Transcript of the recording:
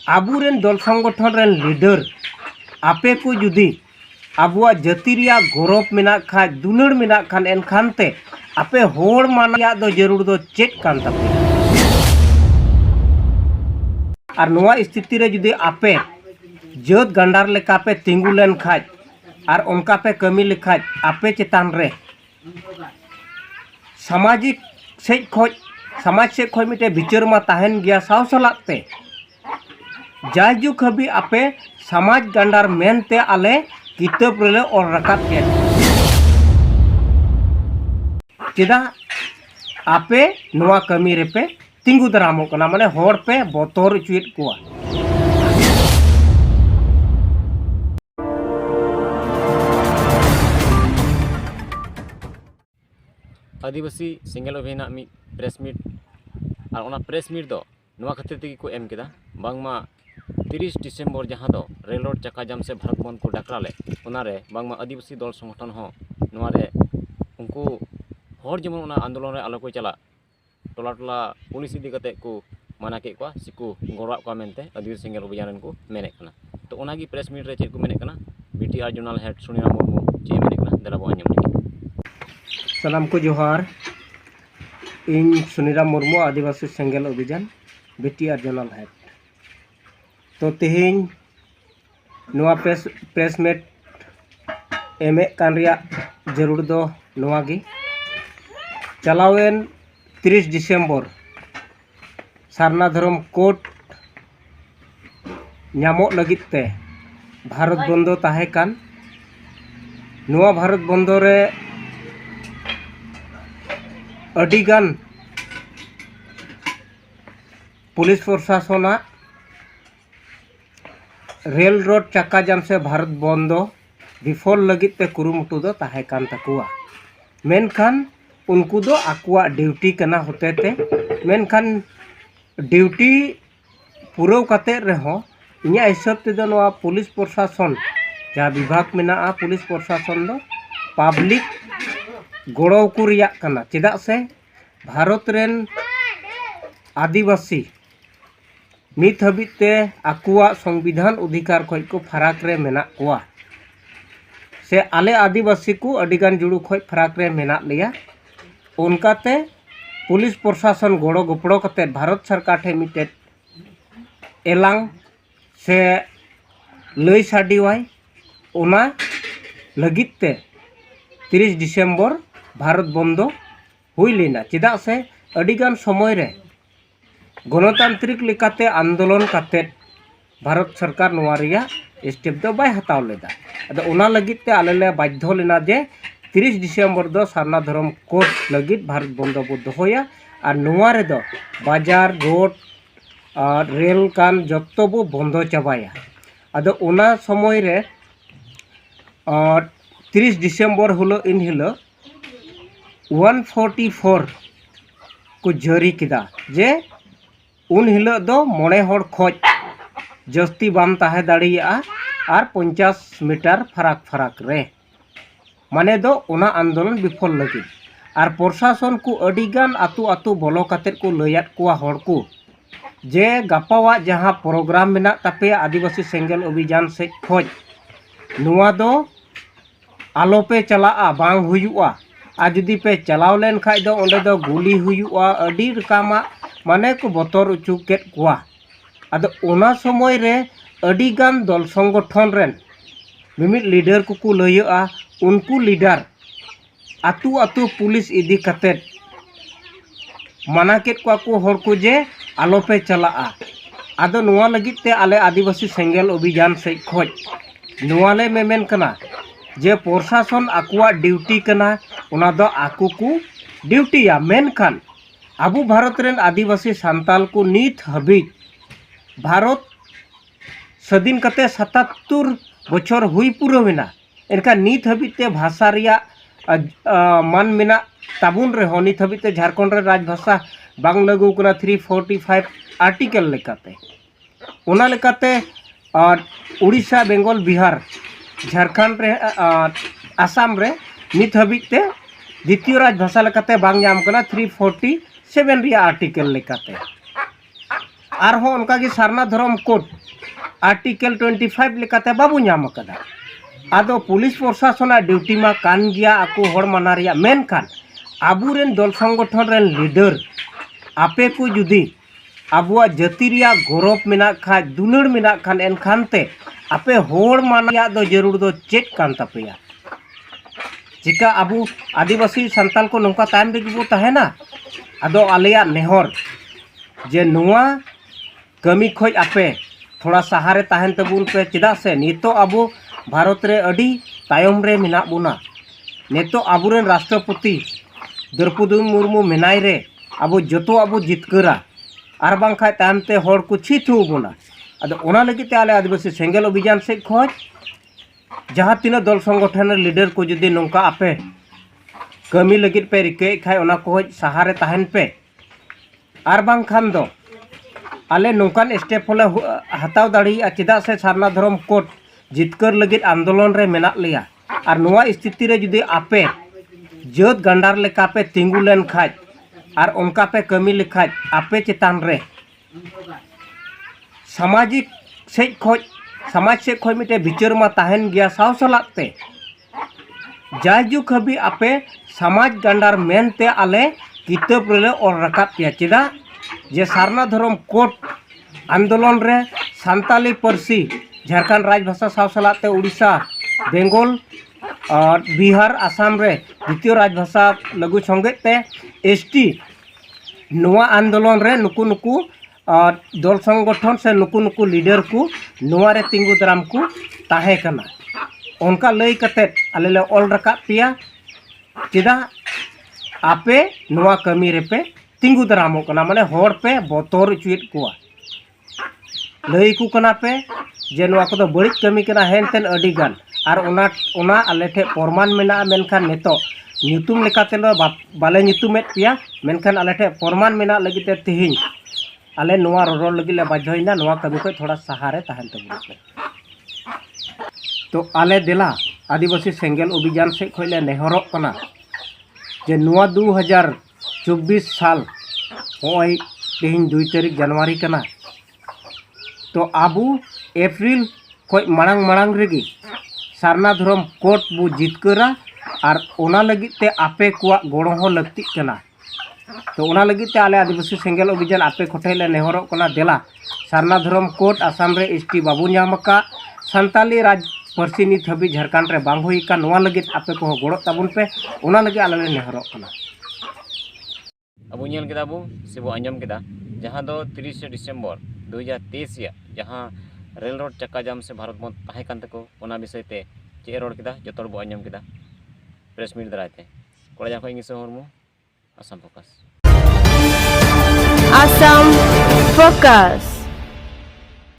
आबुरेन दल संगठन rain leader आपे को जुदी आबुआ जाति रिया गौरव मेना खा दुलड़ मेना खान एनखान ते आपे होड़ मानिया दो जरूर दो चेक कान तापे और नोआ स्थिति रे जुदी आपे जत गंडार लेका पे तिंगु लेन खाज और उनका पे कमी लिखाज आपे चेतान रे सामाजिक से खोज समाज से खोज मिटे विचार मा ताहेन गया साव सलाते जायजुक हबी आपे समाज गंडार मेनते आले किताब रेले और रकाब के चिदा आपे नोआ कमी रे पे तिंगु दरामो कना माने होड़ पे बोतोर चुइट कुआ आदिवासी सिंगल अभियान मी प्रेस मीट और ओना प्रेस मीट दो नोआ खातिर तेगी को एम केदा बांगमा 30 डिसेम्बर जहाँ दो रेल रोड चक्का जाम से भारत बंद को डाकराले ओनारे बांगमा आदिवासी दल संगठन हो नोआरे उनको हर जेमन ओना आंदोलन रे आलो को चला टोला टोला पुलिस इदी कते को माना के को सिकु गौरव को मेनते आदिवासी सिंगल अभियान को मेने कना तो ओनागी प्रेस मीट रे चेक को मेने कना BTR journal head Sunira Murmu चे मेने कना दला बो आंजम लगी सलाम को जोहार इन सुनीरा मुर्मू आदिवासी सिंगल अभियान बीटीआर जर्नल हेड तो तेहें नोआ प्रेस मीट एमे कान रिया जरूर दो नोआ गी चलावेन 30 डिसेम्बर सारना धर्म कोड ᱧᱟᱢᱚᱜ लगित ते भारत बंदो ताहे कान नोआ भारत बंदो रे अडिगान पुलिस प्रशासन रेल रोड चक्का जाम से भारत बंदो विफल लगित ते कुरुमुटु दो ताहे कान तकुआ मेनखान उनको दो आकुआ ड्यूटी कना होते ते मेनखान ड्यूटी पूरा कते रहो इन्या हिसाब ते दो नोआ पुलिस प्रशासन जहाँ विभाग मेना पुलिस प्रशासन दो पब्लिक गोड़ो को रिया कना चेदा से भारत रेन आदिवासी नित हबिते आकुआ संविधान अधिकार खोज को फराक रे मेना कोआ से आले आदिवासी को अडिगान जुड़ू खोज फराक रे मेना लिया उनकाते पुलिस प्रशासन गोड़ो गपड़ो कते भारत सरकार ठे मिटे एलांग से लई साडिवाई ओना लगित ते 30 डिसेम्बर भारत बंदो हुई लेना चेदा से अडिगान समय रे गणतांत्रिक लेकाते आंदोलन कते भारत सरकार नोआ रिया स्टेप दो बाय हताव लेदा अदो ओना लगित ते आले ले बाध्य लेना जे 30 डिसेम्बर दो सारना धर्म कोड लगित भारत बंदो बो दोहोया और नोआ रे दो बाजार रोड और रेल कान जत्तो बो बंदो चाबाया अदो ओना समय रे और 30 डिसेम्बर हुलो इन हिलो 144 को जारी किदा जे उन हिलो दो मोने होड़ खोज जस्ती बाम ताहे दाड़िया और 50 मीटर फराक फराक रे माने दो ओना आंदोलन विफल लगी और प्रशासन को अडिगान आतु आतु बोलो कतेर को लयात कोआ होड़ को जे गापावा जहाँ प्रोग्राम मेना तापे आदिवासी सेंगल अभियान से खोज नुआ दो आलो पे चला बांग हुयुआ आ जुदी पे चलाव लेन खाइ दो ओंडे दो गुली हुयुआ अडी रकामा माने को बतर उचु केत कोआ आदो ओना समय रे अडिगान दल संगठन रेन मिमिट लीडर को लयआ उनको लीडर आतु आतु पुलिस इदी कतेत माना केत को हर को जे आलो पे चला आदो नोआ लगित ते आले आदिवासी सेंगल अभियान से खोज नोआ ले मेमेन कना जे प्रशासन आकुआ ड्यूटी कना ओना दो आकु को ड्यूटीया मेनखान आबू भारत रेन आदिवासी सांताल को नित हबी भारत स्वाधीन कते 77 बछर हुई पूरा मेना एनका नित हबिते भाषा रिया मान मेना ताबुन रे नित हबिते झारखंड रे राजभाषा बांग लागू कना 345 आर्टिकल लेकाते ओना लेकाते और उड़ीसा बेंगल बिहार झारखंड रे आसाम रे नित हबिते द्वितीय राजभाषा लेकाते बांग नाम कना 347 रिया आर्टिकल लेकाते आरहों उनका की सारना धर्म कोड आर्टिकल 25 लेकाते बाबू नाम कदा आदो पुलिस प्रशासन ड्यूटी मा कान गया आको हर माना रिया मेनखान आबुरेन दल संगठन रेन लीडर आपे को जुदी आबुआ जाति रिया गौरव मेना खा दुलड़ मेना खान एनखान ते आपे हर माना दो जरूर दो चेक कान तपेया चिका आबू आदिवासी संताल को नौका तायम रेगी बो तहेना आदो आलेया नेहर जे नुआ कमी खोज आपे थोड़ा सहारे तहन तबुन पे चेदा से नितो आबू भारत रे अडी तायम रे मेना बुना नितो आबुरेन राष्ट्रपति द्रौपदी मुर्मू मेनाय रे आबू जतो आबू जितकरा आर बांखा तायमते हर को छिथु बुना आदो ओना लगी ते आले आदिवासी सेंगेल अभियान से खोज जहाँ तीन दल संगठन लीडर को जुदी नौका आपे कमी लगी पे रिके खाय ओना को सहारे तहन पे आर बांखान दो आले नौकान स्टेप होले हताव दाड़ी चेदा से सारना धर्म कोड जितकर लगी आंदोलन रे मेना लिया और नोआ स्थिति रे जुदी आपे जत गंडार लेका पे तिंगु लेन खाज और उनका पे कमी लिखाज आपे चेतान रे सामाजिक से खोज समाज से खोज मिटे विचार मा तहन गया साव सलाते जायजुक हबी आपे समाज गंडार मेनते आले किताब रे और रकाब पिया चेदा जे सारना धर्म कोड आंदोलन रे सांताली परसी झारखंड राजभाषा साव सलाते उड़ीसा बेंगल और बिहार आसाम रे द्वितीय राजभाषा लघु संगते एसटी नोआ आंदोलन रे नुकु नुकु दल संगठन से नुकु नुकु लीडर को नोआ रे तिंगु दाराम को ताहे कना उनका लई कते आले ले ऑल रकाब पिया चेदा आपे नोआ कमी रे पे तिंगु दारामो कना माने हर पे बतर चुइट कुआ लई को कना पे जे नोआ को बड़ी कमी कना हेनतेन अडी गान और ओना आले ठे प्रमाण मेना मेनखान नेतो ᱧᱩᱛᱩᱢ लेकाते बाले ᱧᱩᱛᱩᱢᱮᱫ पिया मेनखान आले ठे प्रमाण मेना लगी ते तिहिन आले नोआ रोड लगी ले बाध्यना नोआ कभी को थोड़ा सहारे तहन तबुन पे तो आले देला आदिवासी सेंगेल अभियान से खोले नेहरक कना जे नोआ 2024 साल होय तिहिन 2 तारीख जनवरी कना तो आबू एप्रिल खोज मांग मांग रेगी सारना धर्म कोड बु जितकरा और ओना लगी ते आपे कुआ गोड़ो हो लगती कना तो ओना लगी ते आले आदिवासी सेंगेल अभियान आपे खोटेले नेहरो कना देला सारना धर्म कोड आसाम रे एसटी बाबू नामका संताली राज परसी नित हबी झारखंड रे बांग हुई का नोआ लगी आपे को गोड़ो ताबुन पे ओना लगी आले नेहरो कना अब नेल केदा बु सेबो आंजम केदा जहां दो 30 डिसेंबर 2023 या जहां रेल रोड चक्का जाम से भारत बंद ताहे कान तको ओना विषय ते चे रोड केदा जतोर बो आंजम केदा प्रेस मीट दराते कोड़ा जाखो इंगिस हरमु आसाम फोकस